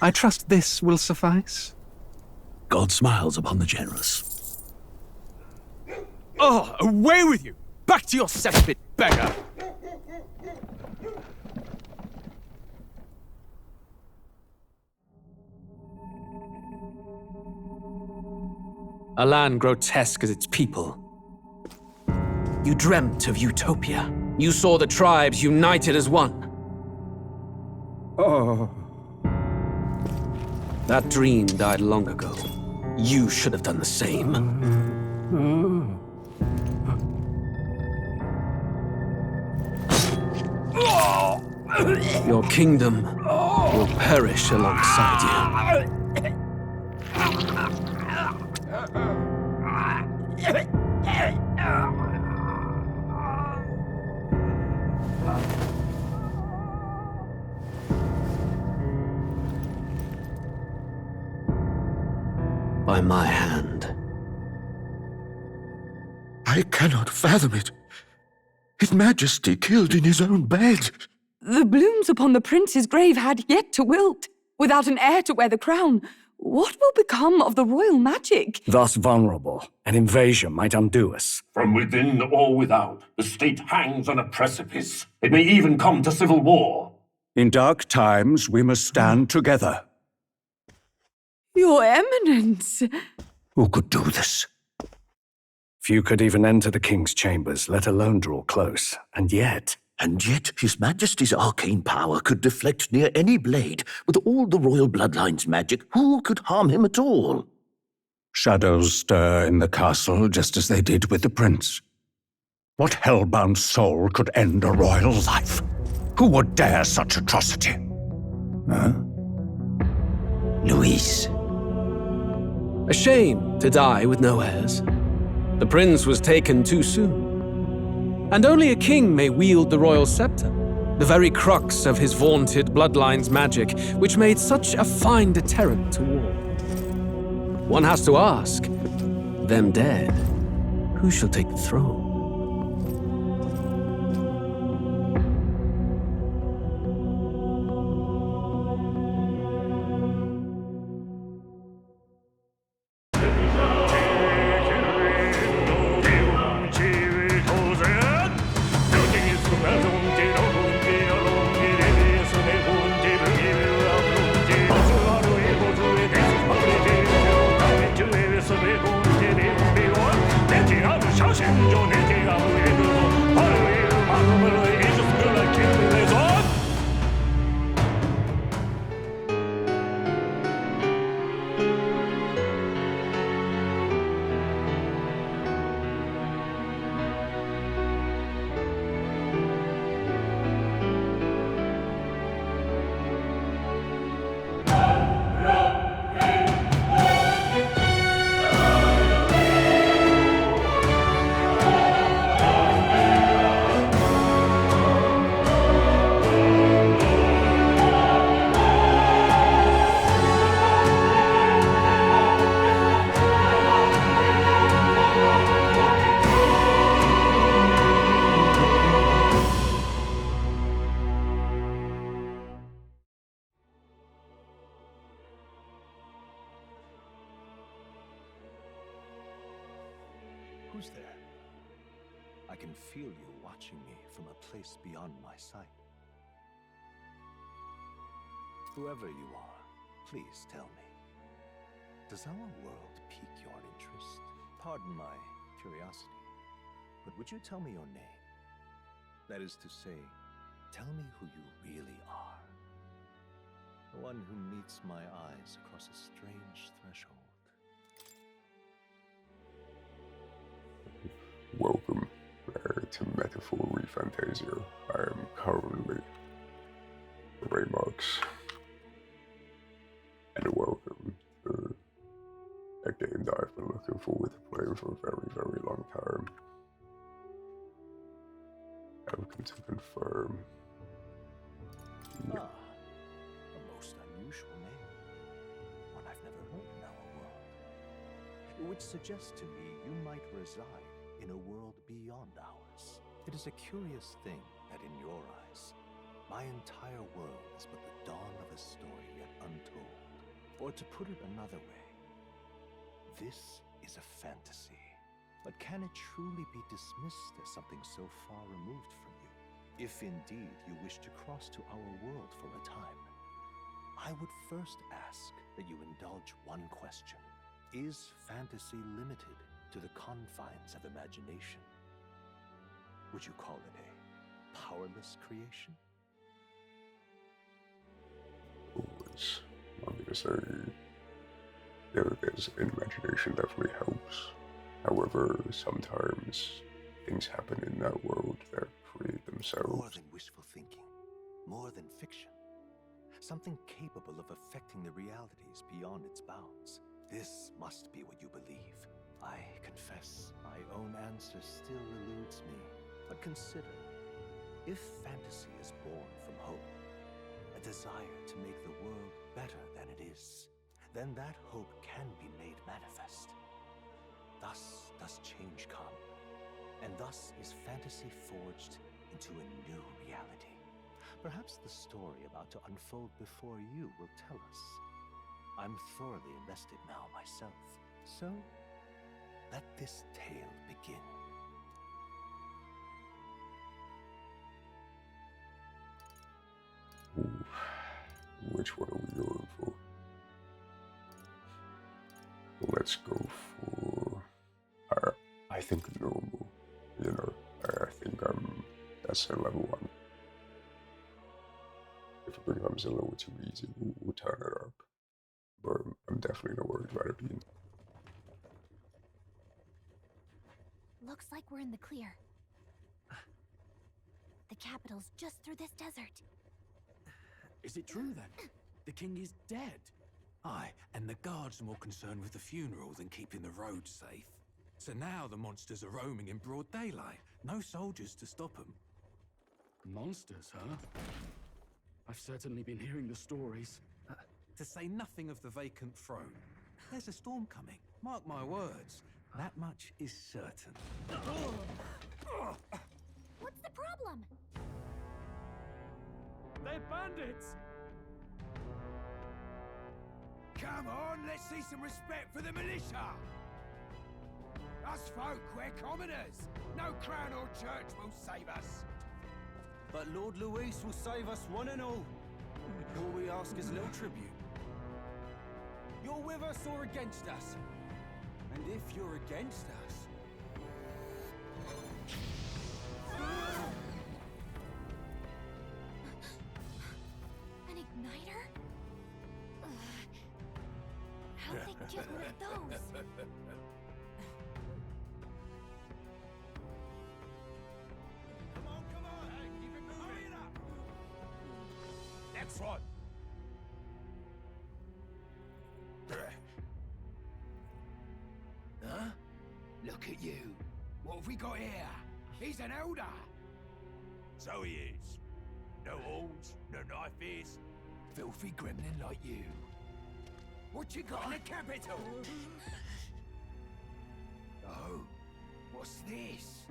I trust this will suffice. God smiles upon the generous. Oh, away with you! Back to your cesspit, beggar! A land grotesque as its people. You dreamt of utopia. You saw the tribes united as one. Oh. That dream died long ago. You should have done the same. Your kingdom will perish alongside you. By my hand. I cannot fathom it. His Majesty killed in his own bed. The blooms upon the prince's grave had yet to wilt. Without an heir to wear the crown, what will become of the royal magic? Thus vulnerable, an invasion might undo us. From within or without, the state hangs on a precipice. It may even come to civil war. In dark times, we must stand together. Your Eminence! Who could do this? Few could even enter the king's chambers, let alone draw close. And yet His Majesty's arcane power could deflect near any blade. With all the royal bloodline's magic, who could harm him at all? shadows stir in the castle just as they did with the prince. What hellbound soul could end a royal life? Who would dare such atrocity? Huh? Luis. A shame to die with no heirs. The prince was taken too soon. And only a king may wield the royal scepter, the very crux of his vaunted bloodline's magic, which made such a fine deterrent to war. One has to ask, them dead, who shall take the throne? Who's there? I can feel you watching me from a place beyond my sight. Whoever you are, please tell me. Does our world pique your interest? Pardon my curiosity, but would you tell me your name? That is to say, tell me who you really are. The one who meets my eyes across a strange threshold. Welcome to Metaphor ReFantazio. I am currently Raymox. And welcome to a game that I've been looking forward to playing for a very, very long time. Welcome to confirm. Ah, a most unusual name. One I've never heard in our world. Which suggests to me you might reside in a world beyond ours. It is a curious thing that in your eyes, my entire world is but the dawn of a story yet untold. Or to put it another way, this is a fantasy. But can it truly be dismissed as something so far removed from you? If indeed you wish to cross to our world for a time, I would first ask that you indulge one question. Is fantasy limited to the confines of imagination? Would you call it a powerless creation? Always. I'm gonna say, yeah, there's imagination definitely helps. However, sometimes things happen in that world that create themselves. More than wishful thinking, more than fiction. Something capable of affecting the realities beyond its bounds. This must be what you believe. I confess, my own answer still eludes me. But consider, if fantasy is born from hope, a desire to make the world better than it is, then that hope can be made manifest. Thus does change come, and thus is fantasy forged into a new reality. Perhaps the story about to unfold before you will tell us. I'm thoroughly invested now myself, so let this tale begin. Ooh, which one are we going for? Let's go for... I think normal. You know, I think that's a level 1. If it becomes a little too easy, we'll turn it up. But I'm definitely not worried about it being. Looks like we're in the clear. The capital's just through this desert. Is it true then? The king is dead? Aye, and the guards are more concerned with the funeral than keeping the roads safe. So now the monsters are roaming in broad daylight. No soldiers to stop them. Monsters, huh? I've certainly been hearing the stories. To say nothing of the vacant throne. There's a storm coming. Mark my words. That much is certain. What's the problem? They're bandits! Come on, let's see some respect for the militia! Us folk, we're commoners! No crown or church will save us! But Lord Luis will save us one and all. All we ask is a little tribute. You're with us or against us? And if you're against us... An igniter? How'd they get rid of those? Come on! Hey, keep it moving! Hurry it up! Next one! Huh? Look at you. What have we got here? He's an elder. So he is. No horns, no knife is. Filthy gremlin like you. What you got in the capital? Oh, what's this?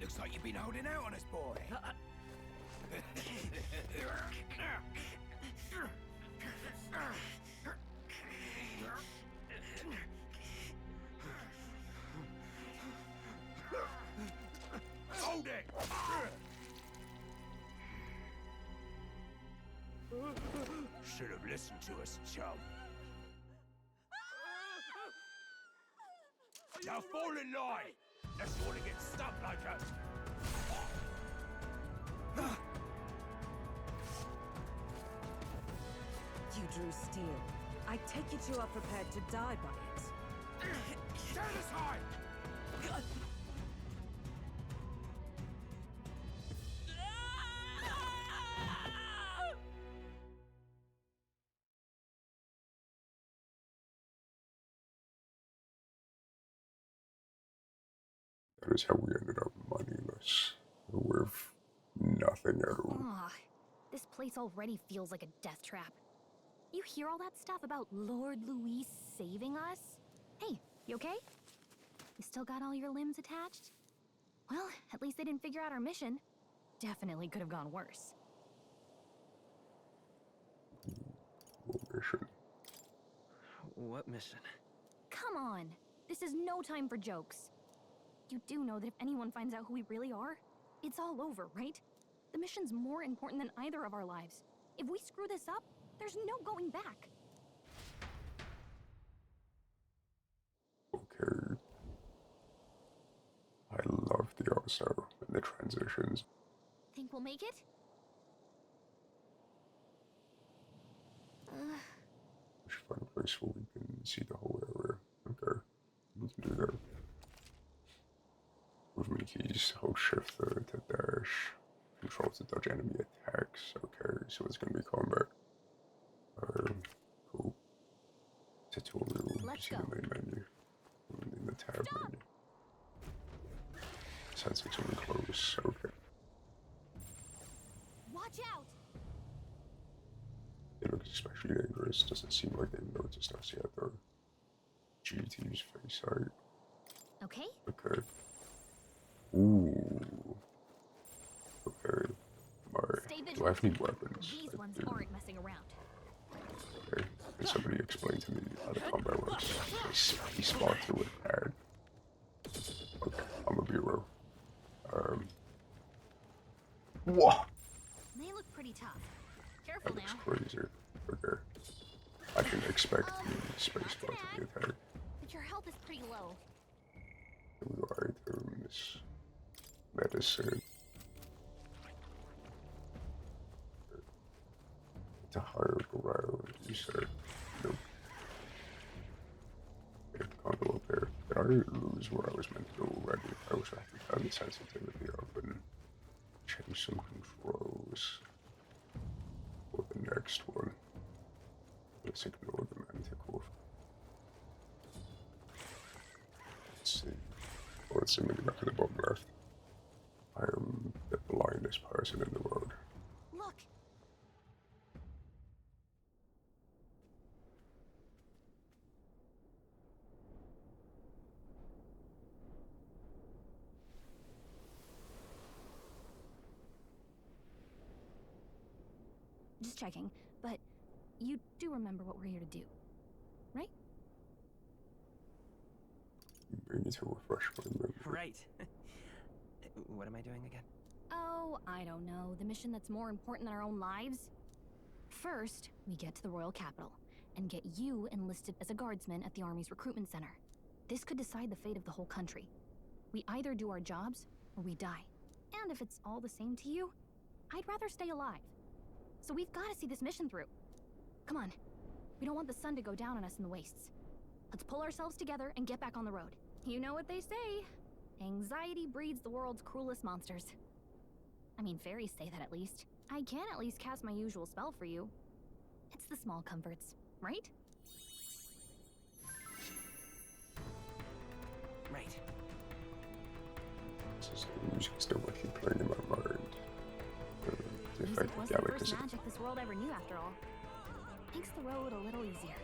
Looks like you've been holding out on us, boy. Hold it! Should have listened to us, chum. Now fall in line! Unless you want to get stuck like us! You drew steel. I take it you are prepared to die by it. Stand aside! That is how we ended up moneyless, with nothing at all. Ugh, this place already feels like a death trap. You hear all that stuff about Lord Luis saving us? Hey, you okay? You still got all your limbs attached? Well, at least they didn't figure out our mission. Definitely could have gone worse. What mission? What mission? Come on! This is no time for jokes. You do know that if anyone finds out who we really are, it's all over, right? The mission's more important than either of our lives. If we screw this up, there's no going back. Okay. I love the also and the transitions. Think we'll make it? We should find a place where we can see the whole area. Okay. We can do that. Movement keys, hold shift to dash. Control to dodge enemy attacks. Okay, so it's gonna be combat. Cool. Tutorial. Let's See go. the main menu. In the tab menu. Sensing something close. Okay. Watch out! It looks especially dangerous. Doesn't seem like they've noticed us yet, though. GT's face sight. Okay. Okay. Ooh. Okay. Do I have any weapons? These I ones do. aren't messing around. Okay. Can somebody explain to me how the combat works? He spot to it pad. Okay. I'm a bureau. Whoa! They look pretty tough. Careful That now. looks crazy. Okay. I can expect the space bar to be attacked. But your health is pretty low. Here we go, items. Medicine. To higher ground, you said. Nope. Okay, can't go up there. Did I lose where I was meant to go already? I wish I could turn the sensitivity up and change some controls for the next one. Let's ignore the manticore. Let's see. Oh, let's see, maybe back at the bottom left. I am the blindest person in the world. Look! Just checking, but you do remember what we're here to do, right? We need to refresh my memory. Right. What am I doing again? Oh, I don't know. The mission that's more important than our own lives? First, we get to the royal capital and get you enlisted as a guardsman at the army's recruitment center. This could decide the fate of the whole country. We either do our jobs or we die. And if it's all the same to you, I'd rather stay alive. So we've got to see this mission through. Come on. We don't want the sun to go down on us in the wastes. Let's pull ourselves together and get back on the road. You know what they say. Anxiety breeds the world's cruelest monsters. I mean, fairies say that at least. I can at least cast my usual spell for you. It's the small comforts, right? Right. So the music's still keep playing in my mind. The Music effect was of the Gallic first is magic this world ever knew, after all. Makes the road a little easier.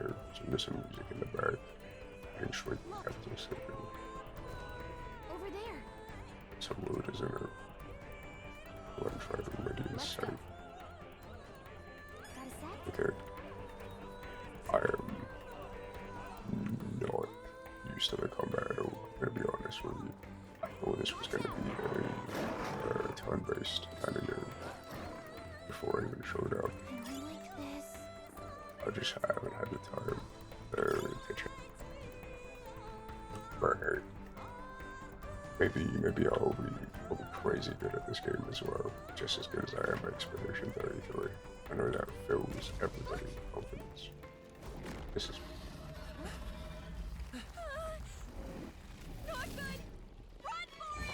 here. So there's some music in the back. Make sure the capital city. Over there. Some word is in it. One try to ready and safe. Got a set? Okay. I am not used to the combat at all, I'm gonna be honest with you. I thought this was gonna be a turn-based kind of game before I even showed up. And I like this. I just haven't had the time to check. But hey, maybe I'll be crazy good at this game as well, just as good as I am at Expedition 33. I know that fills everybody with confidence. This is Not good! Run for it!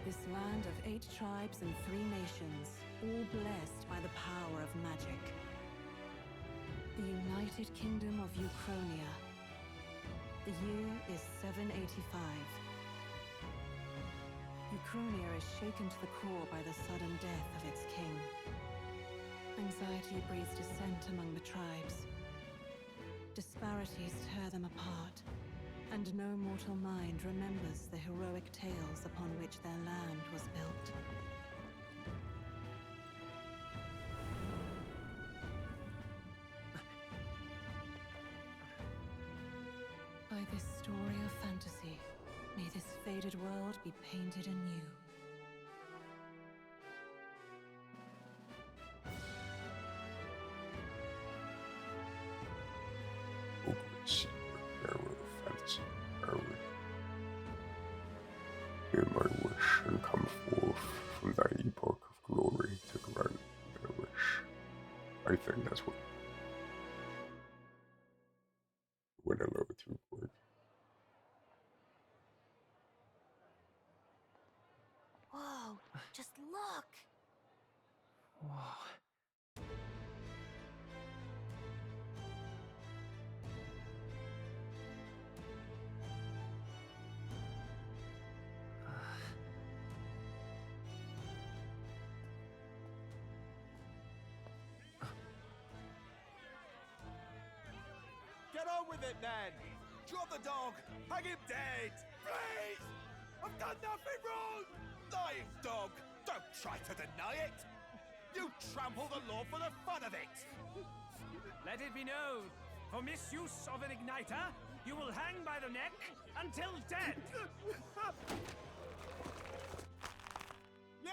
This land of 8 tribes and 3 nations, all blessed by the power of magic. The United Kingdom of Uchronia. The year is 785. Uchronia is shaken to the core by the sudden death of its king. Anxiety breeds dissent among the tribes. Disparities tear them apart. And no mortal mind remembers the heroic tales upon which their land was built. By this story of fantasy, may this faded world be painted anew. Fantasy, hear my wish and come forth from thy epoch of glory to grant their wish. I think that's what went a little too quick. Whoa, just look! Whoa. Get on with it, then! Drop the dog! Hang him dead! Please! I've done nothing wrong! Lying dog! Don't try to deny it! You trample the law for the fun of it! Let it be known, for misuse of an igniter, you will hang by the neck until dead! Yeah!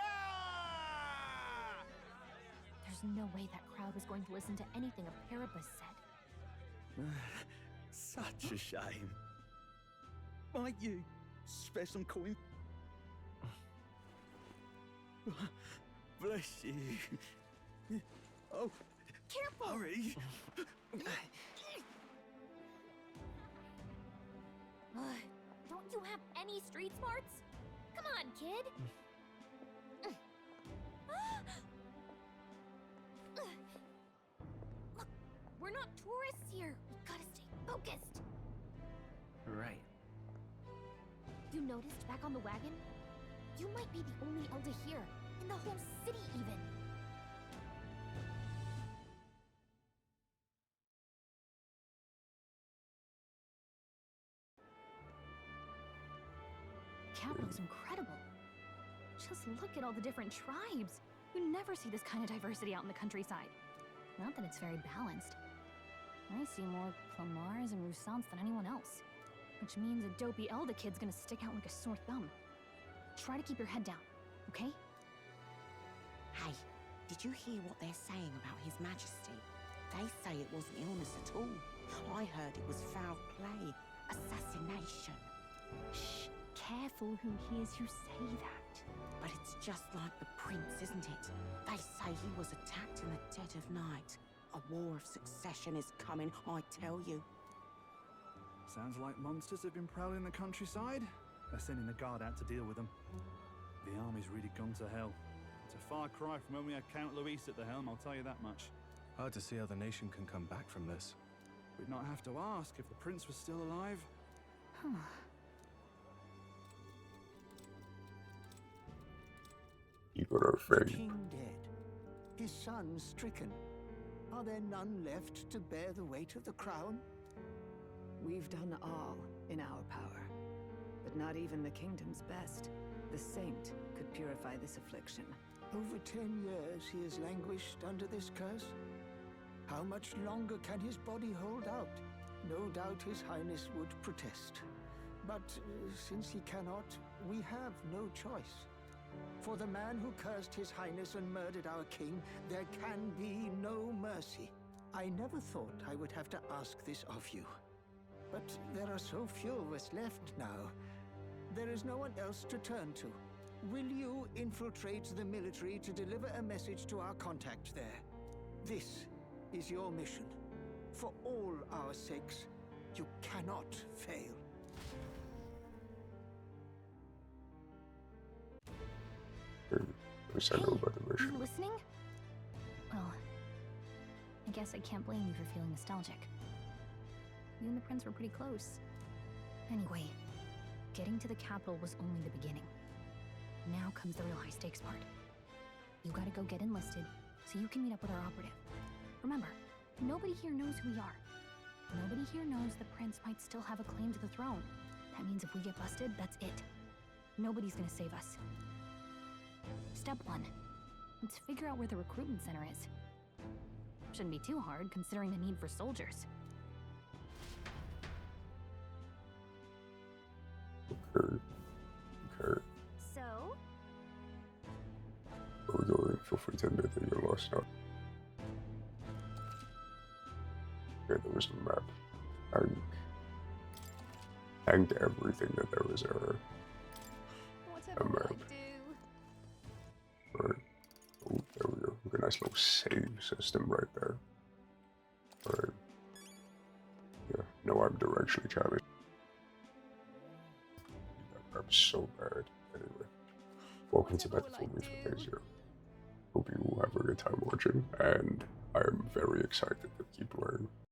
There's no way that crowd was going to listen to anything a Paribus said. Such a shame. Might you spare some coin? Bless you. Oh, careful! Hurry! Don't you have any street smarts? Come on, kid! Look, we're not tourists here. We've gotta stay focused. Right. You noticed back on the wagon? You might be the only elder here, in the whole city even. Capital's incredible. Just look at all the different tribes. You never see this kind of diversity out in the countryside. Not that it's very balanced. I see more Clamars and Roussants than anyone else. Which means a dopey Elda kid's gonna stick out like a sore thumb. Try to keep your head down, okay? Hey, did you hear what they're saying about His Majesty? They say it wasn't illness at all. I heard it was foul play, assassination. Shh, careful who hears you say that. But it's just like the prince, isn't it? They say he was attacked in the dead of night. A war of succession is coming, I tell you. Sounds like monsters have been prowling the countryside. They're sending the guard out to deal with them. The army's really gone to hell. It's a far cry from when we had Count Luis at the helm, I'll tell you that much. Hard to see how the nation can come back from this. We'd not have to ask if the prince was still alive. You got our The thing. king dead, his son stricken. Are there none left to bear the weight of the crown? We've done all in our power, but not even the kingdom's best, the saint, could purify this affliction. Over 10 years he has languished under this curse. How much longer can his body hold out? No doubt His Highness would protest. But since he cannot, we have no choice. For the man who cursed His Highness and murdered our king, there can be no mercy. I never thought I would have to ask this of you. But there are so few of us left now. There is no one else to turn to. Will you infiltrate the military to deliver a message to our contact there? This is your mission. For all our sakes, you cannot fail. I know about the mission. You listening? Well, I guess I can't blame you for feeling nostalgic. You and the prince were pretty close. Anyway, getting to the capital was only the beginning. Now comes the real high-stakes part. You gotta go get enlisted, so you can meet up with our operative. Remember, nobody here knows who we are. Nobody here knows the prince might still have a claim to the throne. That means if we get busted, that's it. Nobody's gonna save us. Step 1. Let's figure out where the recruitment center is. Shouldn't be too hard, considering the need for soldiers. Okay. So? Where we going? Feel free to admit that you're lost now. Okay, there was a map. Hanged everything that there was ever. Whatever A will I map. do? Right. Oh, there we go. Look, a nice little save system right there. Alright. Yeah, no, I'm directionally challenged. That map's so bad. Anyway. Welcome to Battlefield ReFantazio. Hope you have a good time watching, and I am very excited to keep learning.